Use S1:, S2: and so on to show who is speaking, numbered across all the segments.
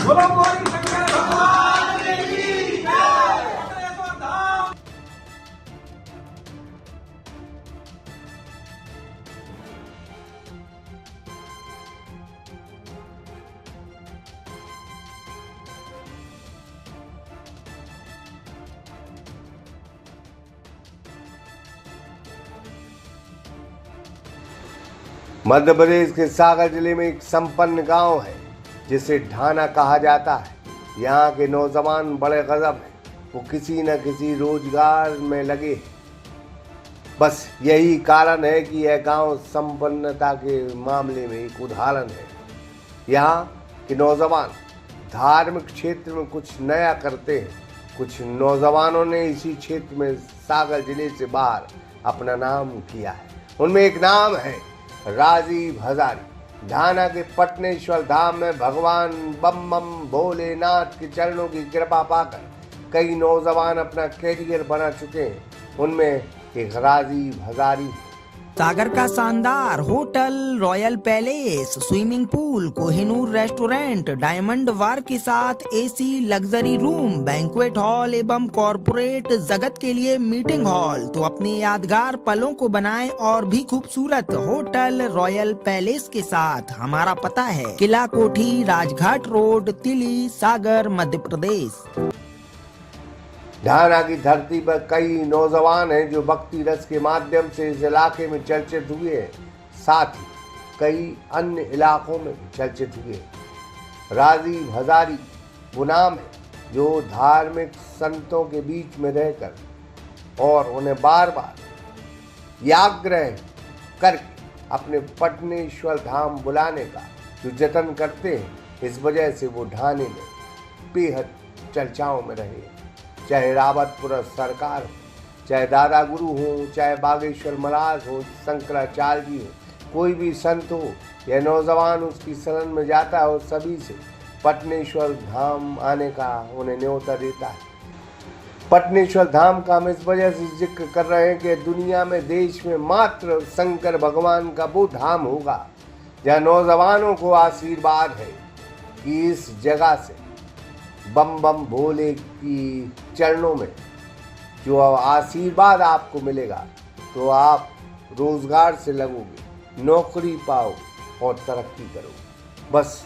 S1: बोलो बोल शंकर भगवान की जय।
S2: मध्य प्रदेश के सागर जिले में एक संपन्न गांव है जिसे ढाना कहा जाता है। यहाँ के नौजवान बड़े गजब हैं, वो किसी न किसी रोजगार में लगे हैं। बस यही कारण है कि यह गांव संपन्नता के मामले में एक उदाहरण है। यहाँ के नौजवान धार्मिक क्षेत्र में कुछ नया करते हैं। कुछ नौजवानों ने इसी क्षेत्र में सागर जिले से बाहर अपना नाम किया है। उनमें एक नाम है राजीव हजारी। ढाना के पटनेश्वर धाम में भगवान बम बम भोलेनाथ के चरणों की कृपा पाकर कई नौजवान अपना कैरियर बना चुके हैं। उनमें एक राजीव हजारी।
S3: सागर का शानदार hotel, royal palace, swimming pool, Kohinoor restaurant, diamond bar के साथ AC luxury room, banquet hall एवं कॉर्पोरेट जगत के लिए मीटिंग हॉल। तो अपने यादगार पलों को बनाएं और भी खूबसूरत होटल रॉयल पैलेस के साथ। हमारा पता है किला कोठी, राजघाट रोड, तिली, सागर, मध्य प्रदेश।
S2: ढाना की धरती पर कई नौजवान हैं जो भक्ति रस के माध्यम से इस इलाके में चर्चित हुए हैं, साथ ही कई अन्य इलाकों में भी चर्चित हुए हैं। राजीव हजारी वो नाम है जो धार्मिक संतों के बीच में रहकर और उन्हें बार बार याग्रह करके अपने पटनेश्वर धाम बुलाने का जो जतन करते हैं, इस वजह से वो ढाने में बेहद चर्चाओं में रहे। चाहे रावतपुर सरकार हो, चाहे दादा गुरु हो, चाहे बागेश्वर महाराज हो, शंकराचार्य जी हो, कोई भी संत हो या नौजवान उसकी शरण में जाता है और सभी से पटनेश्वर धाम आने का उन्हें न्योता देता है। पटनेश्वर धाम का हम इस वजह से जिक्र कर रहे हैं कि दुनिया में, देश में मात्र शंकर भगवान का वो धाम होगा जहाँ नौजवानों को आशीर्वाद है कि इस जगह से बम बम भोले की चरणों में जो आशीर्वाद आपको मिलेगा तो आप रोजगार से लगोगे, नौकरी पाओ और तरक्की करोगे। बस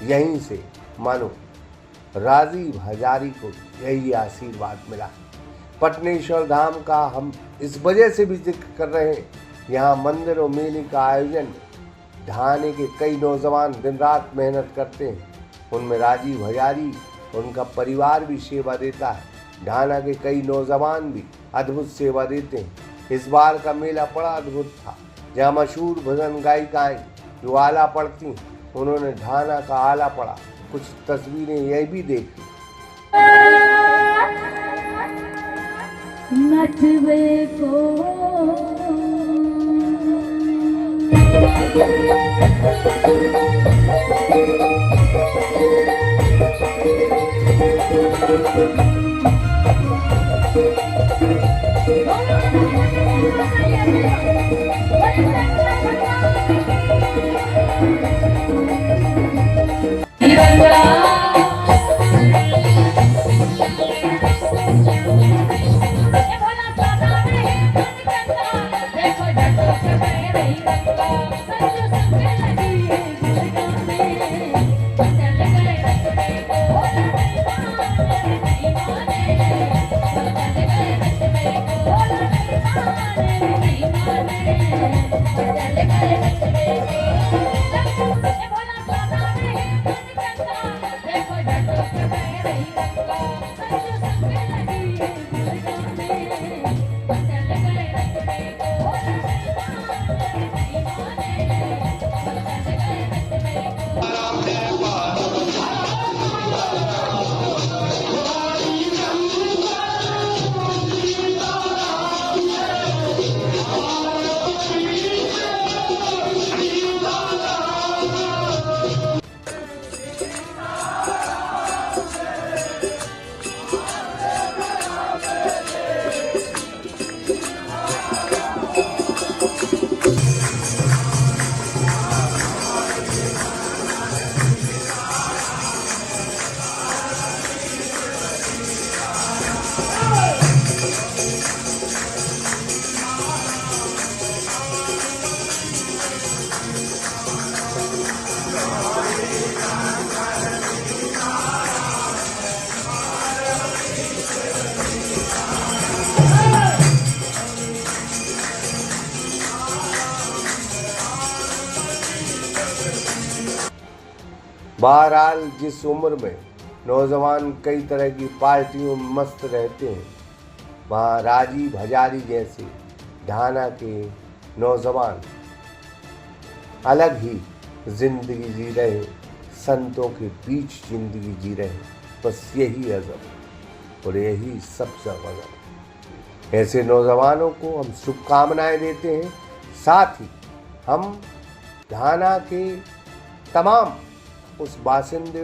S2: यहीं से मानो राजीव हजारी को यही आशीर्वाद मिला। पटनेश्वर धाम का हम इस वजह से भी जिक्र कर रहे हैं, यहाँ मंदिर और मेले का आयोजन ढाने के कई नौजवान दिन रात मेहनत करते हैं। उनमें राजीव हजारी उनका परिवार भी सेवा देता है। ढाना के कई नौजवान भी अद्भुत सेवा देते हैं। इस बार का मेला बड़ा अद्भुत था, जहाँ मशहूर भजन गायिकाएं जो आला पढ़ती हैं, उन्होंने ढाना का आला पढ़ा। कुछ तस्वीरें यह भी देखी।
S4: नचबे को
S2: बहरहाल जिस उम्र में नौजवान कई तरह की पार्टियों में मस्त रहते हैं, वहाँ राजीव हजारी जैसे ढाना के नौजवान अलग ही जिंदगी जी रहे, संतों के बीच जिंदगी जी रहे। बस यही अजब और यही सबसे अजब। ऐसे नौजवानों को हम शुभकामनाएं देते हैं। साथ ही हम ढाना के तमाम उस बासिंदे,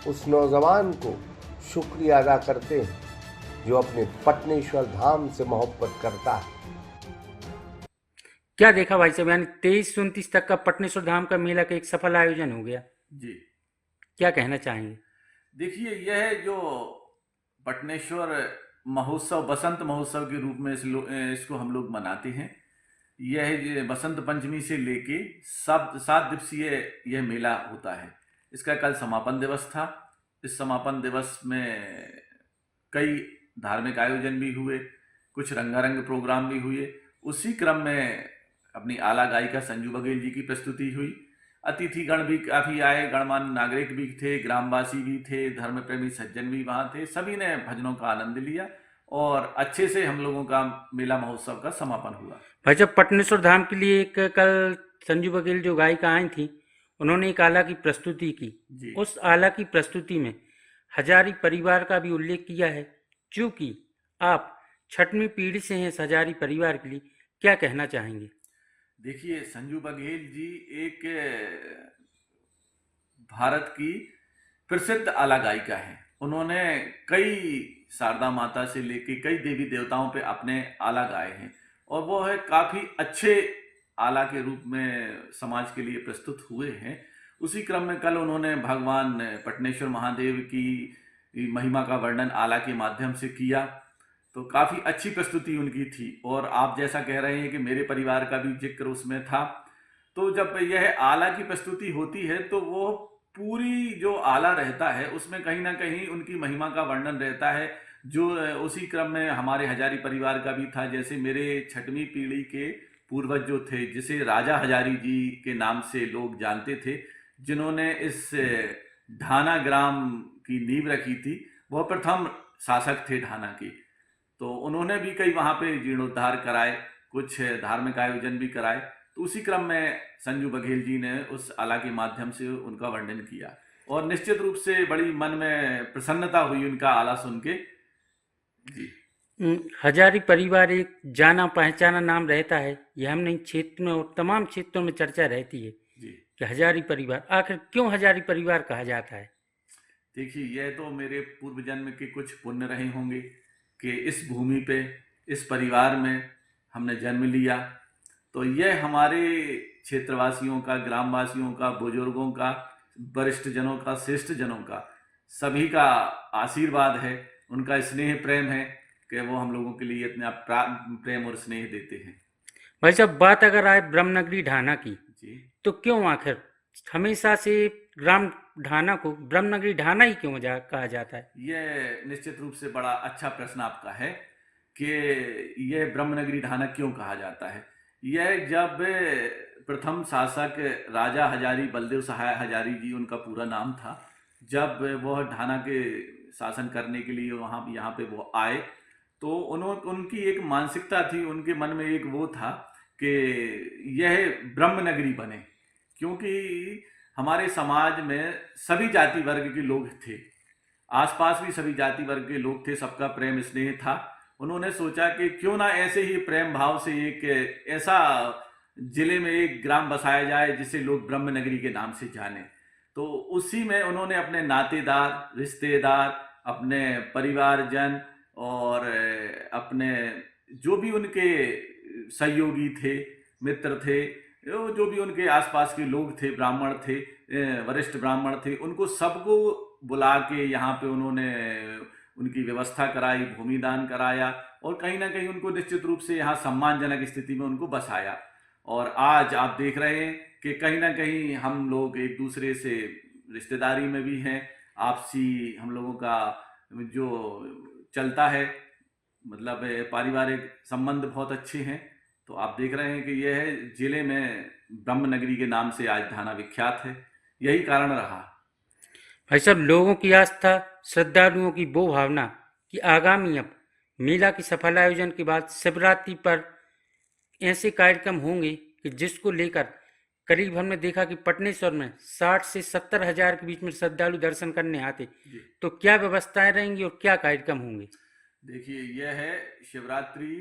S2: उस नौजवान को शुक्रिया अदा करते हैं जो अपने पटनेश्वर धाम से मोहब्बत करता है।
S4: क्या देखा भाई साहब, यानी 23 से 29 तक का पटनेश्वर धाम का मेला का एक सफल आयोजन हो गया।
S1: जी
S4: क्या कहना चाहेंगे?
S1: देखिए, यह जो पटनेश्वर महोत्सव बसंत महोत्सव के रूप में इसको हम लोग मनाते हैं। यह बसंत पंचमी से लेके 7 दिवसीय यह मेला होता है। इसका कल समापन दिवस था। इस समापन दिवस में कई धार्मिक आयोजन भी हुए, कुछ रंगारंग प्रोग्राम भी हुए। उसी क्रम में अपनी आला गायिका संजू बघेल जी की प्रस्तुति हुई। अतिथिगण भी काफ़ी आए, गणमान्य नागरिक भी थे, ग्रामवासी भी थे, धर्म प्रेमी सज्जन भी वहाँ थे। सभी ने भजनों का आनंद लिया और अच्छे से हम लोगों का मेला महोत्सव का समापन हुआ।
S4: भाई साहब, पटनेश्वर धाम के लिए एक कल संजू बघेल जो गायिका आई थी, उन्होंने एक आला की प्रस्तुति की
S1: जी।
S4: उस आला की प्रस्तुति में हजारी परिवार का भी उल्लेख किया है। चूँकि आप 6वीं पीढ़ी से हैं इस हजारी परिवार के लिए, क्या कहना चाहेंगे?
S1: देखिए, संजू बघेल जी एक भारत की प्रसिद्ध आला गायिका है। उन्होंने कई शारदा माता से लेके कई देवी देवताओं पे अपने आला गाए हैं और वो है काफ़ी अच्छे आला के रूप में समाज के लिए प्रस्तुत हुए हैं। उसी क्रम में कल उन्होंने भगवान पटनेश्वर महादेव की महिमा का वर्णन आला के माध्यम से किया, तो काफ़ी अच्छी प्रस्तुति उनकी थी। और आप जैसा कह रहे हैं कि मेरे परिवार का भी जिक्र उसमें था, तो जब यह आला की प्रस्तुति होती है तो वो पूरी जो आला रहता है उसमें कहीं ना कहीं उनकी महिमा का वर्णन रहता है, जो उसी क्रम में हमारे हजारी परिवार का भी था। जैसे मेरे 6वीं पीढ़ी के पूर्वज जो थे, जिसे राजा हजारी जी के नाम से लोग जानते थे, जिन्होंने इस ढाना ग्राम की नींव रखी थी, वह प्रथम शासक थे ढाना के। तो उन्होंने भी कई वहाँ पे जीर्णोद्धार कराए, कुछ धार्मिक आयोजन भी कराए। तो उसी क्रम में संजू बघेल जी ने उस आला के माध्यम से उनका वर्णन किया और निश्चित रूप से बड़ी मन में प्रसन्नता हुई उनका आला सुन के। जी,
S4: हजारी परिवार एक जाना पहचाना नाम रहता है। यह हमने क्षेत्र में और तमाम क्षेत्रों में चर्चा रहती है
S1: जी।
S4: कि हजारी परिवार, आखिर क्यों हजारी परिवार कहा जाता है?
S1: देखिए, यह तो मेरे पूर्व जन्म के कुछ पुण्य रहे होंगे कि इस भूमि पे, इस परिवार में हमने जन्म लिया। तो यह हमारे क्षेत्रवासियों का, ग्रामवासियों का, बुजुर्गों का, वरिष्ठ जनों का, श्रेष्ठ जनों का, सभी का आशीर्वाद है, उनका स्नेह प्रेम है कि वो हम लोगों के लिए इतना प्रेम और स्नेह देते हैं।
S4: भाई साहब, बात अगर आए ब्रह्मनगरी ढाना की,
S1: जी,
S4: तो क्यों आखिर हमेशा से ग्राम ढाना को ब्रह्मनगरी ढाना ही क्यों कहा जाता है?
S1: यह निश्चित रूप से बड़ा अच्छा प्रश्न आपका है कि यह ब्रह्मनगरी ढाना क्यों कहा जाता है। यह जब प्रथम शासक राजा हजारी बलदेव सहाय हजारी जी, उनका पूरा नाम था, जब वह ढाना के शासन करने के लिए यहाँ पे वो आए, तो उनकी एक मानसिकता थी, उनके मन में एक वो था कि यह ब्रह्मनगरी बने, क्योंकि हमारे समाज में सभी जाति वर्ग के लोग थे, आसपास भी सभी जाति वर्ग के लोग थे, सबका प्रेम स्नेह था। उन्होंने सोचा कि क्यों ना ऐसे ही प्रेम भाव से एक ऐसा जिले में एक ग्राम बसाया जाए जिसे लोग ब्रह्मनगरी के नाम से जाने। तो उसी में उन्होंने अपने नातेदार, रिश्तेदार, अपने परिवारजन और अपने जो भी उनके सहयोगी थे, मित्र थे, जो भी उनके आसपास के लोग थे, ब्राह्मण थे, वरिष्ठ ब्राह्मण थे, उनको सबको बुला के यहाँ पे उन्होंने उनकी व्यवस्था कराई, भूमिदान कराया और कहीं ना कहीं उनको निश्चित रूप से यहाँ सम्मानजनक स्थिति में उनको बसाया। और आज आप देख रहे हैं कि कहीं ना कहीं हम लोग एक दूसरे से रिश्तेदारी में भी हैं, आपसी हम लोगों का जो चलता है, मतलब पारिवारिक संबंध बहुत अच्छे हैं। तो आप देख रहे हैं कि यह जिले में ब्रह्मनगरी के नाम से आज ढाना विख्यात है। यही कारण रहा
S4: भाई साहब, लोगों की आस्था, श्रद्धालुओं की वो भावना कि आगामी अब मेला के सफल आयोजन के बाद शिवरात्रि पर ऐसे कार्यक्रम होंगे कि जिसको लेकर करीब हमने देखा कि पटनेश्वर में 60 से 70 हजार के बीच में श्रद्धालु दर्शन करने आते, तो क्या व्यवस्थाएं रहेंगी और क्या कार्यक्रम होंगे?
S1: देखिए, यह है शिवरात्रि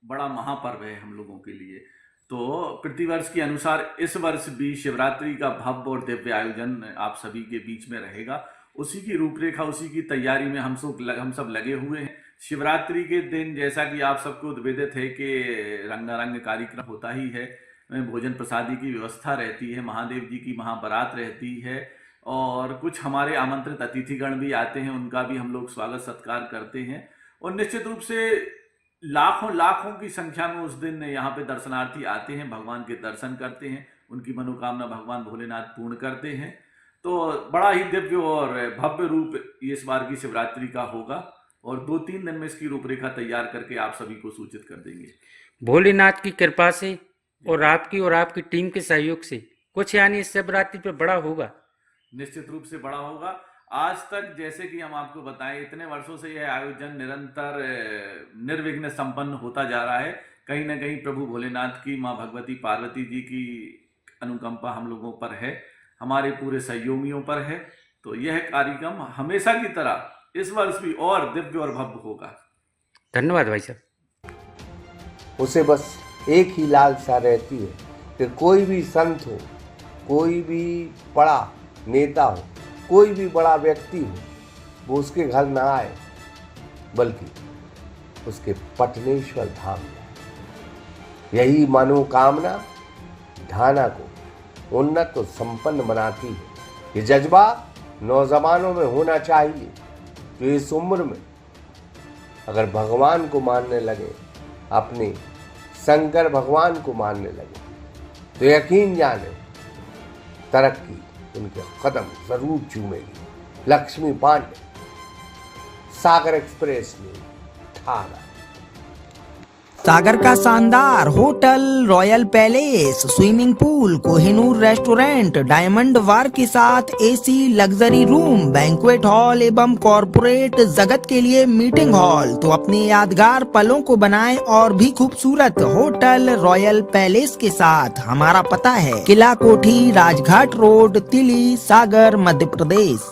S1: बड़ा महापर्व है हम लोगों के लिए। तो प्रतिवर्ष के अनुसार इस वर्ष भी शिवरात्रि का भव्य और दिव्य आयोजन आप सभी के बीच में रहेगा। उसी की रूपरेखा, उसी की तैयारी में हम सब लगे हुए हैं। शिवरात्रि के दिन जैसा कि आप सबको विदित है कि रंगारंग कार्यक्रम होता ही है, भोजन प्रसादी की व्यवस्था रहती है, महादेव जी की महाबारात रहती है और कुछ हमारे आमंत्रित अतिथिगण भी आते हैं, उनका भी हम लोग स्वागत सत्कार करते हैं। और निश्चित रूप से लाखों लाखों की संख्या में उस दिन यहाँ पे दर्शनार्थी आते हैं, भगवान के दर्शन करते हैं, उनकी मनोकामना भगवान भोलेनाथ पूर्ण करते हैं। तो बड़ा ही दिव्य और भव्य रूप इस बार की शिवरात्रि का होगा और 2-3 दिन में इसकी रूपरेखा तैयार करके आप सभी को सूचित कर देंगे।
S4: भोलेनाथ की कृपा से और आपकी टीम के सहयोग से कुछ यानी इस शिवरात्रि पर बड़ा होगा।
S1: निश्चित रूप से बड़ा होगा। आज तक जैसे कि हम आपको बताएं, इतने वर्षों से यह आयोजन निरंतर निर्विघ्न संपन्न होता जा रहा है। कहीं ना कहीं प्रभु भोलेनाथ की, माँ भगवती पार्वती जी की अनुकंपा हम लोगों पर है, हमारे पूरे सहयोगियों पर है। तो यह कार्यक्रम हमेशा की तरह इस वर्ष भी और दिव्य और भव्य होगा।
S4: धन्यवाद भाई साहब।
S2: उसे बस एक ही लालसा रहती है कि कोई भी संत हो, कोई भी बड़ा नेता हो, कोई भी बड़ा व्यक्ति हो, वो उसके घर ना आए बल्कि उसके पटनेश्वर धाम जाए। यही मनोकामना ढाना को उन्नत और संपन्न बनाती है। ये जज्बा नौजवानों में होना चाहिए जो इस उम्र में अगर भगवान को मानने लगे, अपने शंकर भगवान को मानने लगे, तो यकीन जाने तरक्की उनके कदम जरूर चूमेगी। लक्ष्मी पांडे, सागर एक्सप्रेस न्यूज, ठाणा।
S3: सागर का शानदार hotel, royal palace, swimming pool, Kohinoor restaurant, diamond bar के साथ AC luxury room, banquet hall एवं कॉरपोरेट जगत के लिए मीटिंग हॉल। तो अपने यादगार पलों को बनाएं और भी खूबसूरत होटल रॉयल पैलेस के साथ। हमारा पता है किला कोठी, राजघाट रोड, तिली, सागर, मध्य प्रदेश।